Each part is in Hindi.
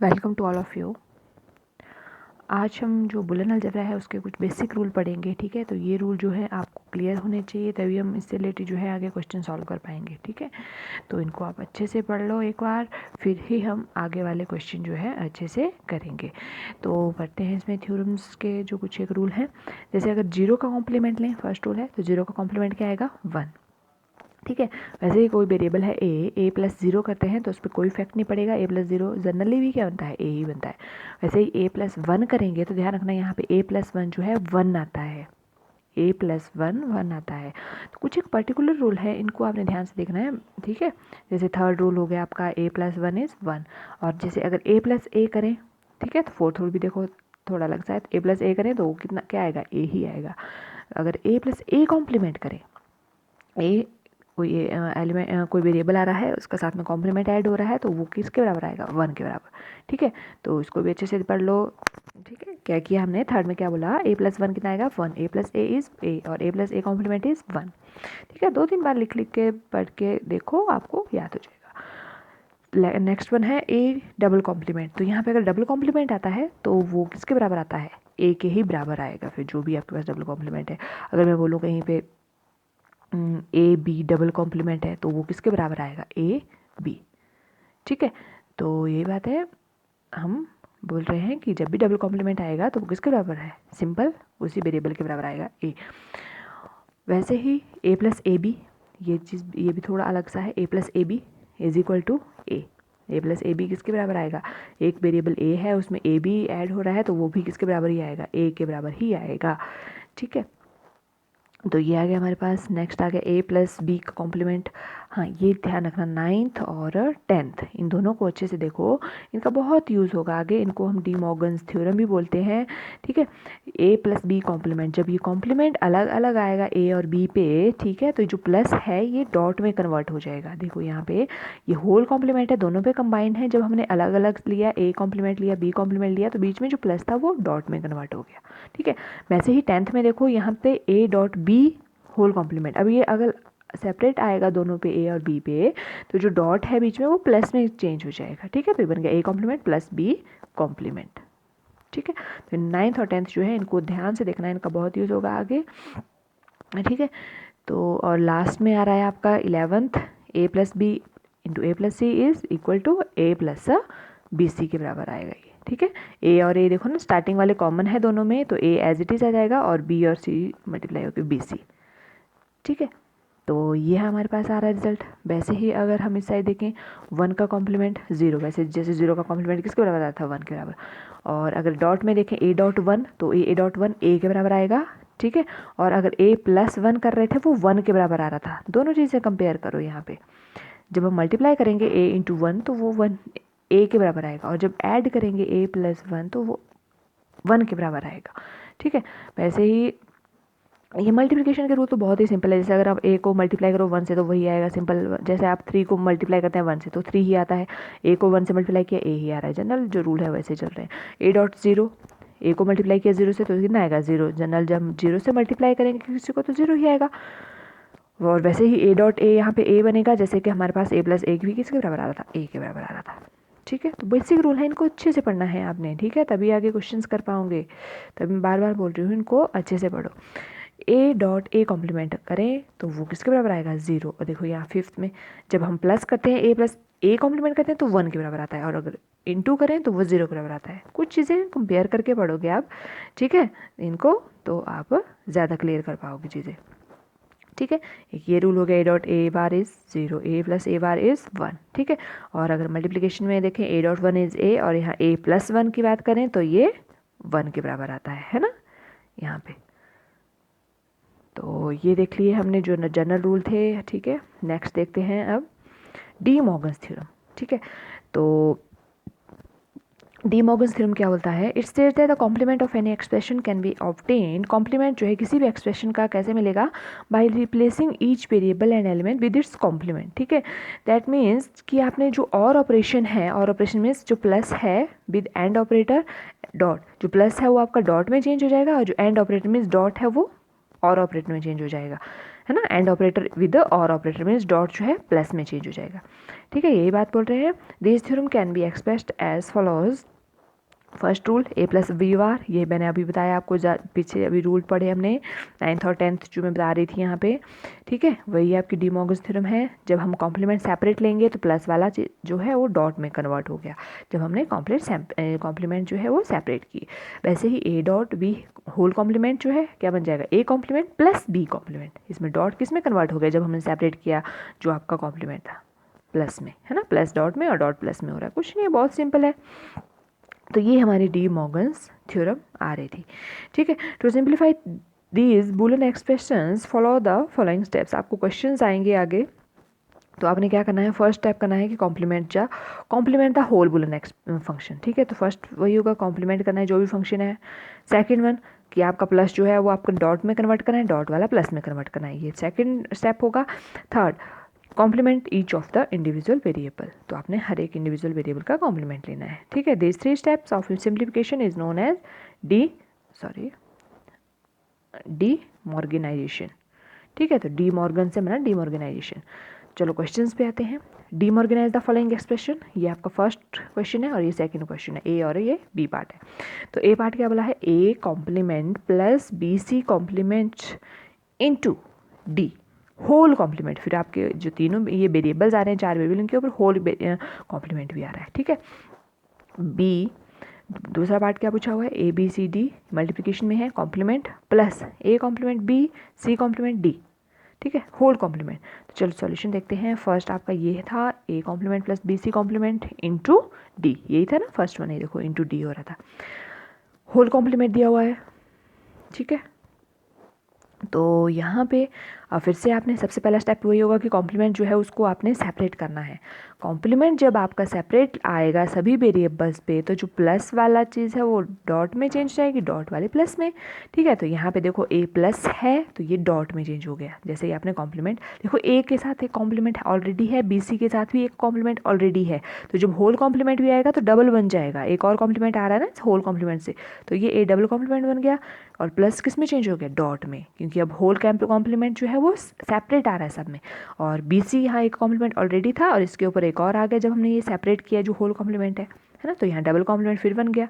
Welcome to all of you. आज हम जो बुलियन अलजेब्रा है उसके कुछ बेसिक रूल पढ़ेंगे, ठीक है। तो ये रूल जो है आपको क्लियर होने चाहिए, तभी हम इससे रिलेटेड जो है आगे क्वेश्चन सॉल्व कर पाएंगे, ठीक है। तो इनको आप अच्छे से पढ़ लो एक बार, फिर ही हम आगे वाले क्वेश्चन जो है अच्छे से करेंगे। तो पढ़ते हैं इसमें थ्योरम्स के जो कुछ एक रूल हैं। जैसे अगर जीरो का कॉम्प्लीमेंट लें, फर्स्ट रूल है, तो जीरो का कॉम्प्लीमेंट क्या आएगा? 1, ठीक है। वैसे ही कोई वेरिएबल है ए प्लस ज़ीरो करते हैं तो उस पर कोई इफेक्ट नहीं पड़ेगा, ए प्लस ज़ीरो जनरली भी क्या बनता है? ए ही बनता है। वैसे ही ए प्लस वन करेंगे तो ध्यान रखना यहाँ पे ए प्लस वन जो है 1 आता है, ए प्लस वन 1 आता है। तो कुछ एक पर्टिकुलर रूल है, इनको आपने ध्यान से देखना है, ठीक है। जैसे थर्ड रूल हो गया आपका ए प्लस वन इज़ 1, और जैसे अगर ए प्लस ए करें, ठीक है, तो फोर्थ रूल भी देखो थोड़ा अलग सा है। ए प्लस ए करें तो वो कितना क्या आएगा? ए ही आएगा। अगर ए प्लस ए कॉम्प्लीमेंट करें, ए कोई एलिमेंट कोई वेरिएबल आ रहा है, उसका साथ में कॉम्प्लीमेंट ऐड हो रहा है, तो वो किसके बराबर आएगा? 1 के बराबर, ठीक है। तो इसको भी अच्छे से पढ़ लो, ठीक है। क्या किया हमने? थर्ड में क्या बोला? ए प्लस वन कितना आएगा? 1, ए प्लस ए इज़ ए, और ए प्लस ए कॉम्प्लीमेंट इज़ 1, ठीक है। 2-3 बार लिख लिख के पढ़ के देखो, आपको याद हो जाएगा। नेक्स्ट वन है ए डबल कॉम्प्लीमेंट। तो यहाँ पे अगर डबल कॉम्प्लीमेंट आता है तो वो किसके बराबर आता है? ए के ही बराबर आएगा। फिर जो भी आपके पास डबल कॉम्प्लीमेंट है, अगर मैं बोलूँ कहीं पे ए बी डबल कॉम्प्लीमेंट है तो वो किसके बराबर आएगा? ए बी, ठीक है। तो ये बात है, हम बोल रहे हैं कि जब भी डबल कॉम्प्लीमेंट आएगा तो वो किसके बराबर है? सिंपल उसी वेरिएबल के बराबर आएगा, ए। वैसे ही ए प्लस ए बी, ये चीज़ ये भी थोड़ा अलग सा है। A plus A B is equal to A, A plus A B किसके बराबर आएगा? एक वेरिएबल ए है, उसमें ए बी ऐड हो रहा है, तो वो भी किसके बराबर ही आएगा? ए के बराबर ही आएगा, ठीक है। तो ये आ गया हमारे पास। नेक्स्ट आ गया ए प्लस बी का कॉम्प्लीमेंट। हाँ, ये ध्यान रखना, 9th और 10th इन दोनों को अच्छे से देखो, इनका बहुत यूज़ होगा आगे। इनको हम डी मॉर्गन्स थ्योरम भी बोलते हैं, ठीक है। ए प्लस बी कॉम्प्लीमेंट, जब ये कॉम्प्लीमेंट अलग अलग आएगा ए और बी पे, ठीक है, तो जो प्लस है ये डॉट में कन्वर्ट हो जाएगा। देखो यहाँ पे ये होल कॉम्प्लीमेंट है, दोनों पे कंबाइंड है। जब हमने अलग अलग लिया, ए कॉम्प्लीमेंट लिया, बी कॉम्प्लीमेंट लिया, तो बीच में जो प्लस था वो डॉट में कन्वर्ट हो गया, ठीक है। वैसे ही 10th में देखो यहाँ पे A dot B whole complement. अब ये अगर सेपरेट आएगा दोनों पे, ए और बी पे, तो जो डॉट है बीच में वो प्लस में चेंज हो जाएगा, ठीक है। तो ये बन गया A complement plus B complement, ठीक है। तो 9th और 10th जो है इनको ध्यान से देखना है, इनका बहुत यूज़ होगा आगे, ठीक है। तो और लास्ट में आ रहा है आपका 11th, A plus B into A plus C is equal to A plus B C के बराबर आएगा ये, ठीक है। ए और ए देखो ना स्टार्टिंग वाले कॉमन है दोनों में, तो ए एज इट इज आ जाएगा और बी और सी मल्टीप्लाई होकर बी सी, ठीक है। तो ये हमारे पास आ रहा है रिजल्ट। वैसे ही अगर हम इस साइड देखें, 1 का कॉम्प्लीमेंट 0, वैसे जैसे 0 का कॉम्प्लीमेंट किसके बराबर आता था? 1 के बराबर। और अगर डॉट में देखें ए डॉट वन, तो ए डॉट वन ए के बराबर आएगा, ठीक है। और अगर ए प्लस वन कर रहे थे वो 1 के बराबर आ रहा था। दोनों चीज़ें कंपेयर करो यहाँ पे। जब हम मल्टीप्लाई करेंगे ए इंटू वन तो वो 1 ए के बराबर आएगा, और जब ऐड करेंगे ए प्लस वन तो वो 1 के बराबर आएगा, ठीक है। वैसे ही ये मल्टीप्लिकेशन के रूल तो बहुत ही सिंपल है। जैसे अगर आप ए को मल्टीप्लाई करो 1 से तो वही आएगा, सिंपल। जैसे आप 3 को मल्टीप्लाई करते हैं 1 से तो 3 ही आता है, ए को 1 से मल्टीप्लाई किया ए ही आ रहा है। जनरल जो रूल है वैसे चल रहे हैं। ए डॉट ज़ीरो, ए को मल्टीप्लाई किया 0 से तो कितना आएगा? 0। जनरल जब हम 0 से मल्टीप्लाई करेंगे किसी को तो 0 ही आएगा। और वैसे ही ए डॉट ए यहाँ पे ए बनेगा, जैसे कि हमारे पास ए प्लस ए भी किसके बराबर आ रहा था? ए के बराबर आ रहा था, ठीक है। तो बेसिक रूल है, इनको अच्छे से पढ़ना है आपने, ठीक है, तभी आगे क्वेश्चंस कर पाओगे। तभी मैं बार बार बोल रही हूँ, इनको अच्छे से पढ़ो। ए डॉट ए कॉम्प्लीमेंट करें तो वो किसके बराबर आएगा? 0। और देखो यहाँ 5th में जब हम प्लस करते हैं, ए प्लस ए कॉम्प्लीमेंट करते हैं तो 1 के बराबर आता है, और अगर इंटू करें तो वो 0 के बराबर आता है। कुछ चीज़ें कंपेयर करके पढ़ोगे आप, ठीक है, इनको तो आप ज़्यादा क्लियर कर पाओगे चीज़ें, ठीक है। एक ये रूल हो गया, ए dot A bar is 0, A plus A bar is 1, ठीक है। और अगर मल्टीप्लिकेशन में देखें, ए डॉट वन इज़ ए, और यहाँ ए प्लस वन की बात करें तो ये 1 के बराबर आता है ना यहाँ पे। तो ये देख लिए हमने जो जनरल रूल थे, ठीक है। नेक्स्ट देखते हैं अब डी मॉर्गन्स थ्योरम, ठीक है। तो डी मॉर्गन्स थ्योरम क्या बोलता है? It states that the complement of any expression can be obtained. Complement जो है किसी भी एक्सप्रेशन का कैसे मिलेगा? By replacing each variable and element with its complement, ठीक है। दैट मीन्स कि आपने जो और ऑपरेशन है, और ऑपरेशन मीन्स जो प्लस है विद एंड ऑपरेटर डॉट, जो प्लस है वो आपका डॉट में चेंज हो जाएगा, और जो एंड ऑपरेटर मीन्स डॉट है वो और ऑपरेटर में चेंज हो जाएगा, है ना। एंड ऑपरेटर विद और ऑपरेटर मीन्स डॉट जो है प्लस में चेंज हो जाएगा, ठीक है। यही बात बोल रहे हैं। This theorem can be expressed as follows. First rule A plus B bar, ये मैंने अभी बताया आपको, पीछे अभी रूल पढ़े हमने 9th और 10th जो मैं बता रही थी यहाँ पे, ठीक है। वही आपकी डी मॉर्गन्स थ्योरम है। जब हम कॉम्प्लीमेंट सेपरेट लेंगे तो प्लस वाला जो है वो डॉट में कन्वर्ट हो गया जब हमने कॉम्प्लीमेंट जो है वो सेपरेट की। वैसे ही A dot B whole complement जो है क्या बन जाएगा, A complement plus B complement. इसमें डॉट किस में कन्वर्ट हो गया जब हमने सेपरेट किया, जो आपका कॉम्प्लीमेंट था प्लस में, है ना। प्लस डॉट में और डॉट प्लस में हो रहा है, कुछ नहीं है, बहुत सिंपल है। तो ये हमारी डी मॉर्गन्स थ्योरम आ रही थी, ठीक है। To simplify these Boolean expressions follow the following steps. आपको क्वेश्चंस आएंगे आगे, तो आपने क्या करना है, फर्स्ट स्टेप करना है कि complement the whole Boolean function, ठीक है। तो फर्स्ट वही होगा, कॉम्प्लीमेंट करना है जो भी फंक्शन है। सेकंड वन कि आपका प्लस जो है वो आपका डॉट में कन्वर्ट करना है, डॉट वाला प्लस में कन्वर्ट करना है, ये सेकंड स्टेप होगा। Third, complement each of the individual variable, तो आपने हर एक इंडिविजुअल वेरिएबल का कॉम्प्लीमेंट लेना है, ठीक है। This 3 steps of simplification is known as De Morganization, ठीक है। तो डी मॉर्गन से बना डी मॉर्गनाइजेशन। चलो क्वेश्चंस पे आते हैं। डी मॉर्गनाइज द फॉलोइंग एक्सप्रेशन, ये आपका फर्स्ट क्वेश्चन है और ये सेकंड क्वेश्चन है, ए और ये बी पार्ट है। तो ए पार्ट क्या बोला है, A complement plus B C complement into D whole complement. फिर आपके जो तीनों ये वेरिएबल्स आ रहे हैं, 4 वेरिएबल, इनके ऊपर होल कॉम्प्लीमेंट भी आ रहा है, ठीक है। बी दूसरा पार्ट क्या पूछा हुआ है, A B C D multiplication में है, complement plus A complement B C complement D, ठीक है, होल कॉम्प्लीमेंट। तो चलो सॉल्यूशन देखते हैं। फर्स्ट आपका ये था A complement plus B C complement into D, यही था ना फर्स्ट वन, ये देखो इनटू डी हो रहा था, होल कॉम्प्लीमेंट दिया हुआ है, ठीक है। तो यहाँ पे फिर से आपने सबसे पहला स्टेप वही होगा कि कॉम्प्लीमेंट जो है उसको आपने सेपरेट करना है। कॉम्प्लीमेंट जब आपका सेपरेट आएगा सभी वेरिएबल्स पे, तो जो प्लस वाला चीज़ है वो डॉट में चेंज जाएगी, डॉट वाले प्लस में, ठीक है। तो यहाँ पे देखो ए प्लस है तो ये डॉट में चेंज हो गया, जैसे ही आपने कॉम्प्लीमेंट, देखो ए के साथ एक कॉम्प्लीमेंट ऑलरेडी है, बी सी के साथ भी एक कॉम्प्लीमेंट ऑलरेडी है, तो जब होल कॉम्प्लीमेंट भी आएगा तो डबल बन जाएगा, एक और कॉम्प्लीमेंट आ रहा है ना होल कॉम्प्लीमेंट से, तो ये ए डबल कॉम्प्लीमेंट बन गया और प्लस किस में चेंज हो गया, डॉट में, क्योंकि अब होल कॉम्प्लीमेंट जो है वो सेपरेट आ रहा है सब में। और बी सी यहाँ एक कॉम्प्लीमेंट ऑलरेडी था और इसके ऊपर एक और आ गया जब हमने ये सेपरेट किया जो होल कॉम्प्लीमेंट है ना। तो यहाँ डबल कॉम्प्लीमेंट फिर बन गया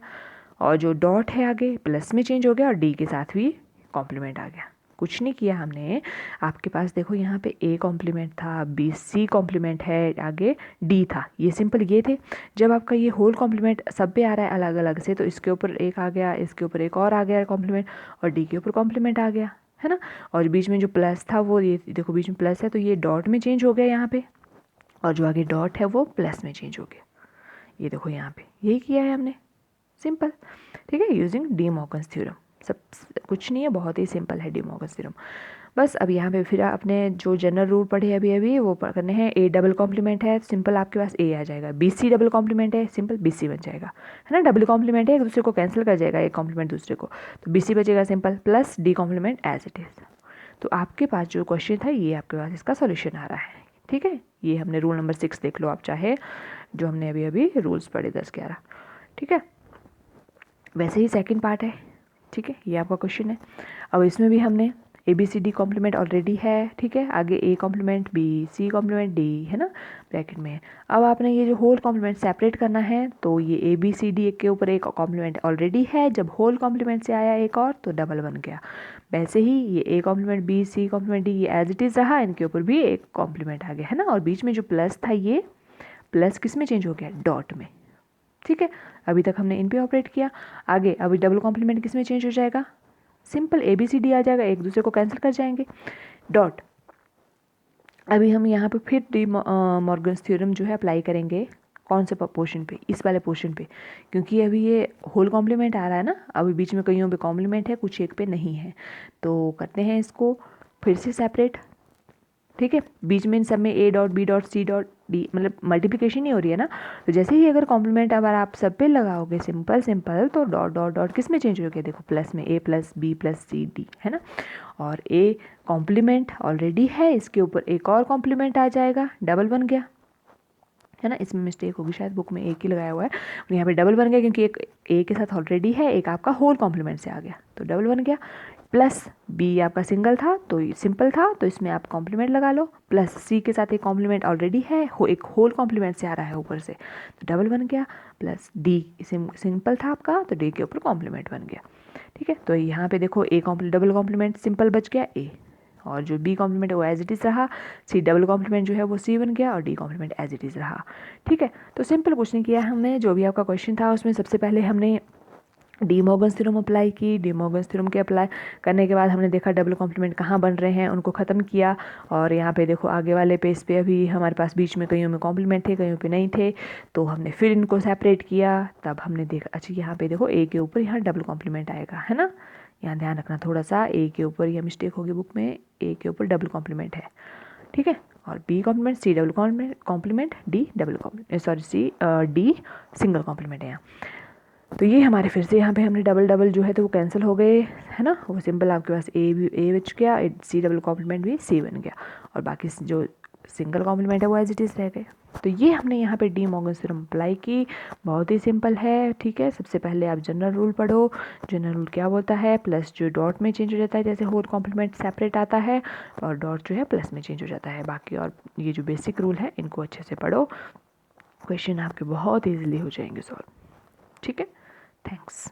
और जो डॉट है आगे प्लस में चेंज हो गया और डी के साथ भी कॉम्प्लीमेंट आ गया। कुछ नहीं किया हमने, आपके पास देखो यहाँ पे ए कॉम्प्लीमेंट था, बी सी कॉम्प्लीमेंट है, आगे डी था, ये सिंपल ये थे। जब आपका ये होल कॉम्प्लीमेंट सब पे आ रहा है अलग अलग से, तो इसके ऊपर एक आ गया, इसके ऊपर एक और आ गया कॉम्प्लीमेंट और डी के ऊपर कॉम्प्लीमेंट आ गया, है ना। और बीच में जो प्लस था वो ये देखो बीच में प्लस है तो ये डॉट में चेंज हो गया यहाँ पे, और जो आगे डॉट है वो प्लस में चेंज हो गया, ये देखो यहाँ पे, यही किया है हमने, सिंपल, ठीक है, यूजिंग डी मॉर्गन्स थ्योरम। सब कुछ नहीं है, बहुत ही सिंपल है डी मॉर्गन्स थ्योरम। बस अब यहाँ पे फिर आपने जो जनरल रूल पढ़े अभी अभी वो करने हैं। ए डबल कॉम्प्लीमेंट है, सिंपल आपके पास ए आ जाएगा। बी सी डबल कॉम्प्लीमेंट है, सिंपल बी सी बन जाएगा, है ना। डबल कॉम्प्लीमेंट है, एक दूसरे को कैंसिल कर जाएगा, एक कॉम्प्लीमेंट दूसरे को, तो बी सी बचेगा simple, plus D complement as it is. तो आपके पास जो क्वेश्चन था ये आपके पास इसका सॉल्यूशन आ रहा है, ठीक है। ये हमने रूल नंबर 6 देख लो आप चाहे, जो हमने अभी अभी रूल्स पढ़े 10-11, ठीक है। वैसे ही सेकंड पार्ट है, ठीक है, ये आपका क्वेश्चन है। अब इसमें भी हमने A B C D complement already है, ठीक है, आगे A complement B C complement D, है ना, ब्रैकेट में। अब आपने ये जो होल कॉम्प्लीमेंट सेपरेट करना है, तो ये ए बी सी डी के ऊपर एक कॉम्प्लीमेंट ऑलरेडी है, जब होल कॉम्प्लीमेंट से आया एक और तो डबल बन गया। वैसे ही ये A complement B C complement D ये एज इट इज़ रहा, इनके ऊपर भी एक कॉम्प्लीमेंट आ गया, है ना। और बीच में जो प्लस था ये प्लस किस में चेंज हो गया, डॉट में, ठीक है। अभी तक हमने इन पे ऑपरेट किया, आगे अभी डबल कॉम्प्लीमेंट किस में चेंज हो जाएगा, simple A B C D आ जाएगा, एक दूसरे को कैंसिल कर जाएंगे, डॉट। अभी हम यहाँ पे फिर डी मॉर्गन्स थ्योरम जो है अप्लाई करेंगे, कौन से पोर्शन पे, इस वाले पोर्शन पे, क्योंकि अभी ये होल कॉम्प्लीमेंट आ रहा है ना, अभी बीच में कईयों पे कॉम्प्लीमेंट है, कुछ एक पे नहीं है, तो करते हैं इसको फिर से सेपरेट, ठीक है। बीच में इन सब में A dot B dot C dot D, मतलब मल्टीप्लिकेशन ही हो रही है ना, तो जैसे ही अगर कॉम्प्लीमेंट अगर आप सब पे लगाओगे सिंपल सिंपल, तो डॉट डॉट डॉट किस में चेंज हो गया, देखो प्लस में, A plus B plus C D, है ना। और ए कॉम्प्लीमेंट ऑलरेडी है, इसके ऊपर एक और कॉम्प्लीमेंट आ जाएगा, डबल बन गया, है ना। इसमें मिस्टेक होगी शायद, बुक में एक ही लगाया हुआ है, यहाँ पे डबल बन गया क्योंकि एक ए के साथ ऑलरेडी है, एक आपका होल कॉम्प्लीमेंट से आ गया, तो डबल बन गया। प्लस बी आपका सिंगल था तो सिंपल था, तो इसमें आप कॉम्प्लीमेंट लगा लो, प्लस सी के साथ एक कॉम्प्लीमेंट ऑलरेडी है, एक होल कॉम्प्लीमेंट से आ रहा है ऊपर से, तो डबल बन गया, प्लस डी सिंपल था आपका तो डी के ऊपर कॉम्प्लीमेंट बन गया। ठीक है, तो यहाँ पे देखो ए डबल कॉम्प्लीमेंट सिंपल बच गया ए, और जो बी कॉम्प्लीमेंट है वो एज इट इज़ रहा, सी डबल कॉम्प्लीमेंट जो है वो सी बन गया, और D complement as it is रहा। ठीक है, तो सिंपल कुछ नहीं किया हमने, जो भी आपका क्वेश्चन था उसमें सबसे पहले हमने डी मॉर्गन्स थ्योरम अप्लाई की, डी मॉर्गन्स थ्योरम के अप्लाई करने के बाद हमने देखा डबल कॉम्प्लीमेंट कहाँ बन रहे हैं, उनको ख़त्म किया, और यहाँ पे देखो आगे वाले पेज पे अभी हमारे पास बीच में कईयों में कॉम्प्लीमेंट थे, कईयों पे नहीं थे, तो हमने फिर इनको सेपरेट किया, तब हमने देखा अच्छा यहाँ पे देखो ए के ऊपर यहाँ डबल कॉम्प्लीमेंट आएगा, है ना, यहाँ ध्यान रखना थोड़ा सा, ए के ऊपर यह मिस्टेक होगी बुक में, ए के ऊपर डबल कॉम्प्लीमेंट है। ठीक है, और B complement, C double complement, D double complement, sorry C D single complement है यहाँ। तो ये हमारे फिर से यहाँ पे हमने डबल डबल जो है तो वो कैंसिल हो गए, है ना, वो सिंपल आपके पास ए भी ए बच गया, सी डबल कॉम्प्लीमेंट भी सी बन गया, और बाकी जो सिंगल कॉम्प्लीमेंट है वो एज इट इज़ रह गए। तो ये हमने यहाँ पे डी मॉर्गन्स थ्योरम अप्लाई की, बहुत ही सिंपल है। ठीक है, सबसे पहले आप जनरल रूल पढ़ो, जनरल रूल क्या बोलता है, प्लस जो डॉट में चेंज हो जाता है, जैसे होल कॉम्प्लीमेंट सेपरेट आता है और डॉट जो है प्लस में चेंज हो जाता है, बाकी और ये जो बेसिक रूल है इनको अच्छे से पढ़ो, क्वेश्चन आपके बहुत ईजिली हो जाएंगे सॉल्व। ठीक है, थैंक्स।